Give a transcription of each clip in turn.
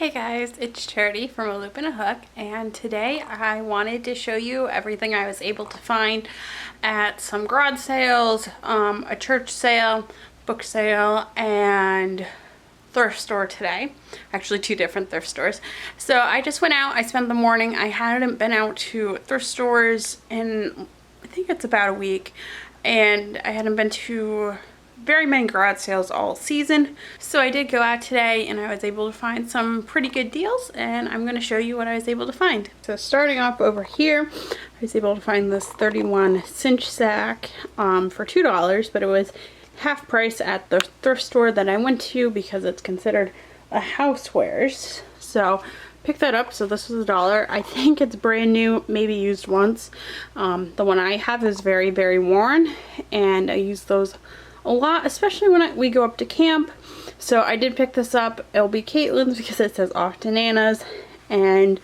Hey guys, it's Charity from A Loop and a Hook, and today I wanted to show you everything I was able to find at some garage sales, a church sale, book sale, and thrift store today. Actually, two different thrift stores. So I just went out, I spent the morning. I hadn't been out to thrift stores in, I think it's about a week, and I hadn't been to very many garage sales all season. So I did go out today and I was able to find some pretty good deals, and I'm going to show you what I was able to find. So starting off over here, I was able to find this 31 cinch sack for $2, but it was half price at the thrift store that I went to because it's considered a housewares. So picked that up. So this was $1. I think it's brand new, maybe used once. The one I have is very, very worn, and I use those a lot, especially when we go up to camp. So I did pick this up. It'll be Caitlin's because it says off to Nana's, and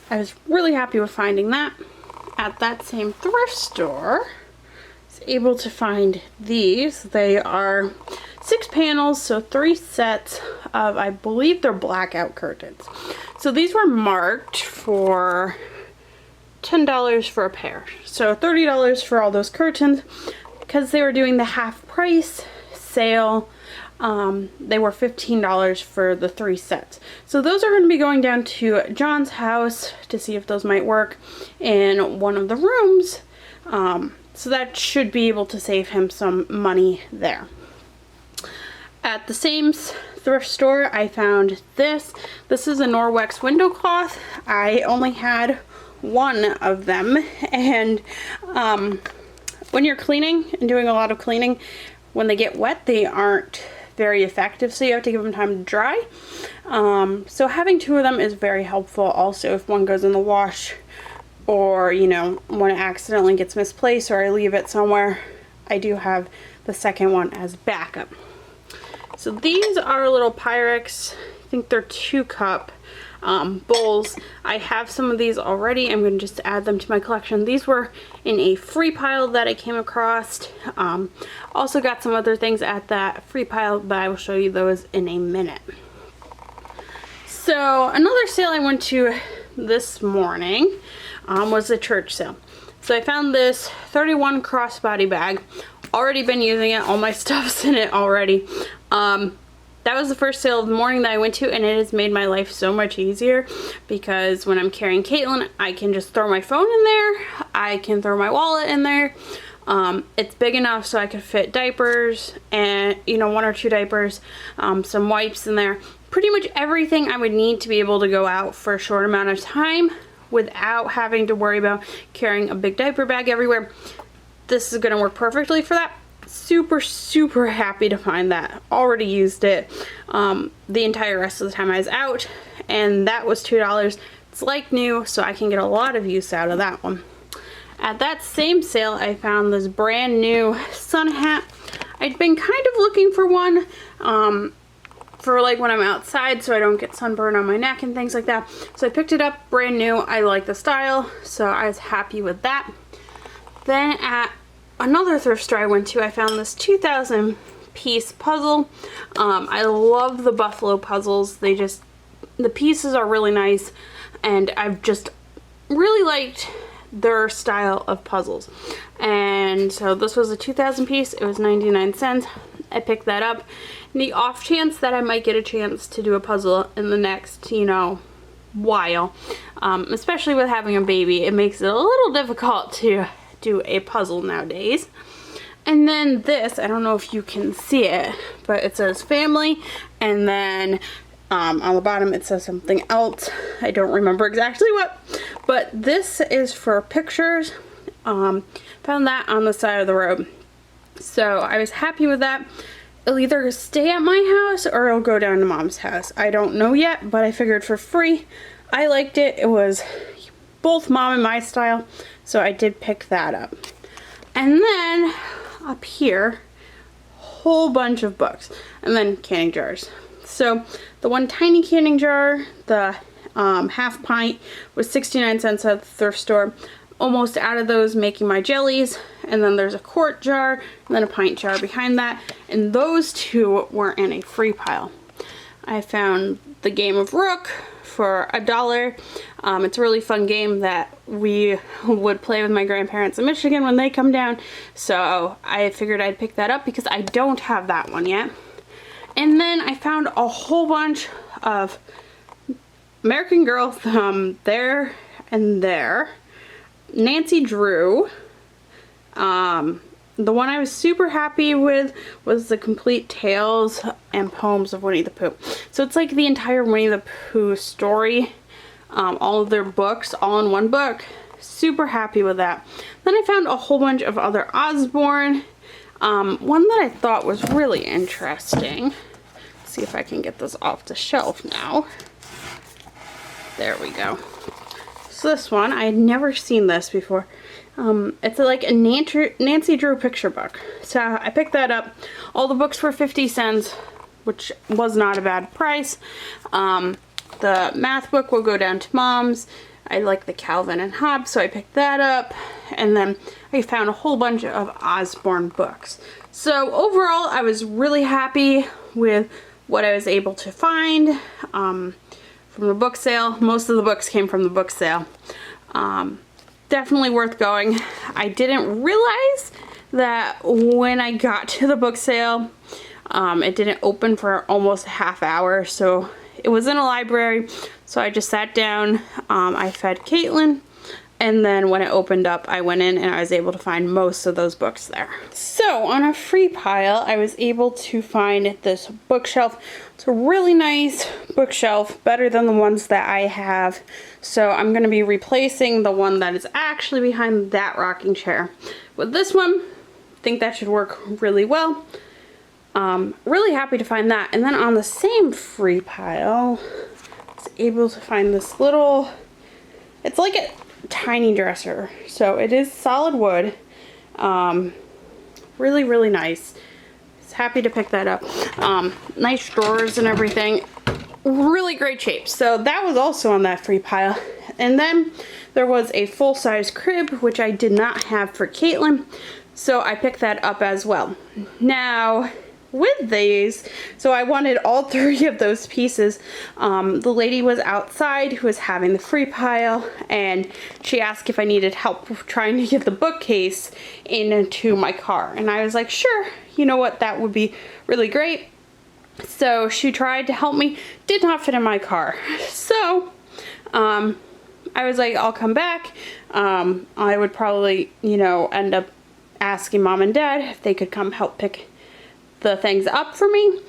I was really happy with finding that. At that same thrift store, I was able to find these. They are 6 panels, so 3 sets of, I believe they're blackout curtains. So these were marked for $10 for a pair, so $30 for all those curtains. Because they were doing the half price sale, they were $15 for the 3 sets. So those are going to be going down to John's house to see if those might work in one of the rooms. So that should be able to save him some money there. At the same thrift store, I found this. This is a Norwex window cloth. I only had one of them, and when you're cleaning and doing a lot of cleaning, when they get wet, they aren't very effective, so you have to give them time to dry. So having 2 of them is very helpful. Also, if one goes in the wash, or you know, when it accidentally gets misplaced or I leave it somewhere, I do have the second one as backup. So these are little Pyrex, I think they're 2-cup bowls. I have some of these already. I'm going to just add them to my collection. These were in a free pile that I came across. Also got some other things at that free pile, but I will show you those in a minute. So another sale I went to this morning was a church sale. So I found this 31 crossbody bag. Already been using it. All my stuff's in it already. That was the first sale of the morning that I went to, and it has made my life so much easier because when I'm carrying Caitlin, I can just throw my phone in there. I can throw my wallet in there. It's big enough so I could fit diapers and, you know, 1 or 2 diapers, some wipes in there. Pretty much everything I would need to be able to go out for a short amount of time without having to worry about carrying a big diaper bag everywhere. This is going to work perfectly for that. Super happy to find that. Already used it the entire rest of the time I was out, and that was $2. It's like new, so I can get a lot of use out of that one. At that same sale, I found this brand new sun hat. I'd been kind of looking for one for like when I'm outside so I don't get sunburn on my neck and things like that. So I picked it up, brand new. I like the style, so I was happy with that. Then at another thrift store I went to, I found this 2,000 piece puzzle. I love the buffalo puzzles. The pieces are really nice, and I've just really liked their style of puzzles. And so this was a 2,000 piece. It was 99 cents. I picked that up. In the off chance that I might get a chance to do a puzzle in the next, you know, while, especially with having a baby, it makes it a little difficult to do a puzzle nowadays. And then this, I don't know if you can see it, but it says family, and then on the bottom it says something else. I don't remember exactly what, but this is for pictures. Found that on the side of the road, so I was happy with that. It'll either stay at my house or it'll go down to Mom's house. I don't know yet, but I figured for free. I liked it. It was both Mom and my style, so I did pick that up. And then up here, whole bunch of books, and then canning jars. So the one tiny canning jar, the half pint, was 69 cents at the thrift store. Almost out of those making my jellies, and then there's a quart jar and then a pint jar behind that, and those 2 were in a free pile. I found the game of Rook for $1. It's a really fun game that we would play with my grandparents in Michigan when they come down. So I figured I'd pick that up because I don't have that one yet. And then I found a whole bunch of American Girl There and There. Nancy Drew. The one I was super happy with was the complete tales and poems of Winnie the Pooh. So it's like the entire Winnie the Pooh story, all of their books, all in one book. Super happy with that. Then I found a whole bunch of other Osborne. One that I thought was really interesting. Let's see if I can get this off the shelf now. There we go. So this one, I had never seen this before. It's like a Nancy Drew picture book. So I picked that up. All the books were 50 cents, which was not a bad price. The math book will go down to Mom's. I like the Calvin and Hobbes, so I picked that up. And then I found a whole bunch of Osborne books. So overall, I was really happy with what I was able to find from the book sale. Most of the books came from the book sale. Definitely worth going. I didn't realize that when I got to the book sale, it didn't open for almost a half hour, so it was in a library, so I just sat down, I fed Caitlin, and then when it opened up, I went in and I was able to find most of those books there. So on a free pile, I was able to find this bookshelf. It's a really nice bookshelf, better than the ones that I have. So I'm going to be replacing the one that is actually behind that rocking chair with this one. I think that should work really well. Really happy to find that. And then on the same free pile, I was able to find this little, it's like a tiny dresser. So it is solid wood. Really, really nice. Just happy to pick that up. Nice drawers and everything. Really great shape. So that was also on that free pile. And then there was a full-size crib, which I did not have for Caitlin. So I picked that up as well. Now, with these, so I wanted all three of those pieces. The lady was outside who was having the free pile, and she asked if I needed help trying to get the bookcase into my car. And I was like, sure, you know what, that would be really great. So she tried to help me, did not fit in my car. So I was like, I'll come back. I would probably, you know, end up asking Mom and Dad if they could come help pick the things up for me.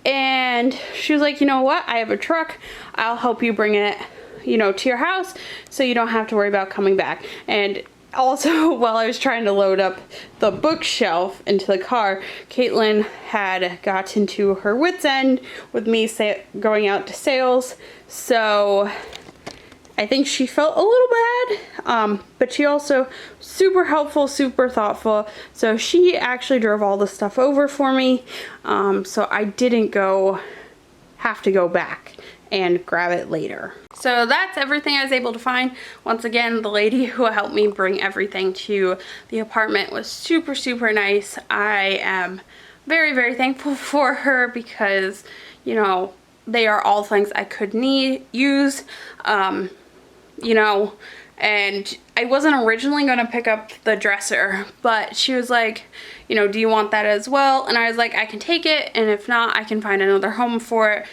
And she was like, you know what, I have a truck, I'll help you bring it, you know, to your house so you don't have to worry about coming back. And also, while I was trying to load up the bookshelf into the car, Caitlin had gotten to her wit's end with me going out to sales. So I think she felt a little bad, but she also super helpful, super thoughtful. So she actually drove all the stuff over for me, so I didn't have to go back and grab it later. So that's everything I was able to find. Once again, the lady who helped me bring everything to the apartment was super, super nice. I am very, very thankful for her because, you know, they are all things I could use. You know, and I wasn't originally going to pick up the dresser, but she was like, you know, do you want that as well? And I was like, I can take it, and if not, I can find another home for it,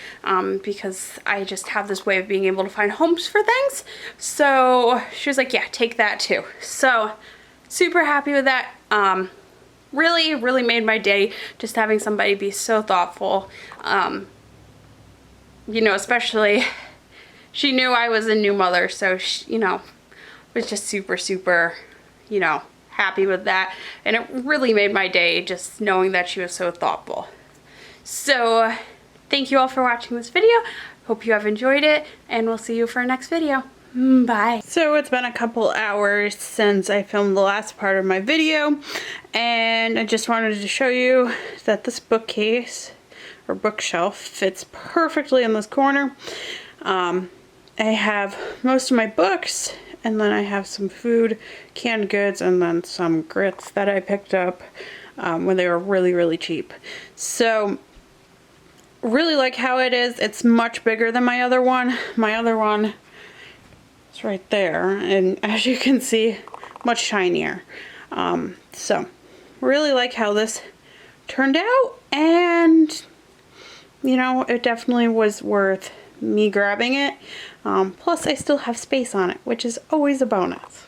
because I just have this way of being able to find homes for things. So she was like, yeah, take that too. So super happy with that. Really, really made my day just having somebody be so thoughtful. You know, especially she knew I was a new mother, so she, you know, was just super, super, you know, happy with that. And it really made my day just knowing that she was so thoughtful. So thank you all for watching this video. Hope you have enjoyed it, and we'll see you for our next video. Bye. So it's been a couple hours since I filmed the last part of my video, and I just wanted to show you that this bookcase or bookshelf fits perfectly in this corner. I have most of my books, and then I have some food, canned goods, and then some grits that I picked up when they were really, really cheap. So really like how it is. It's much bigger than my other one. My other one is right there, and as you can see, much shinier. So really like how this turned out, and you know, it definitely was worth me grabbing it. Plus I still have space on it, which is always a bonus.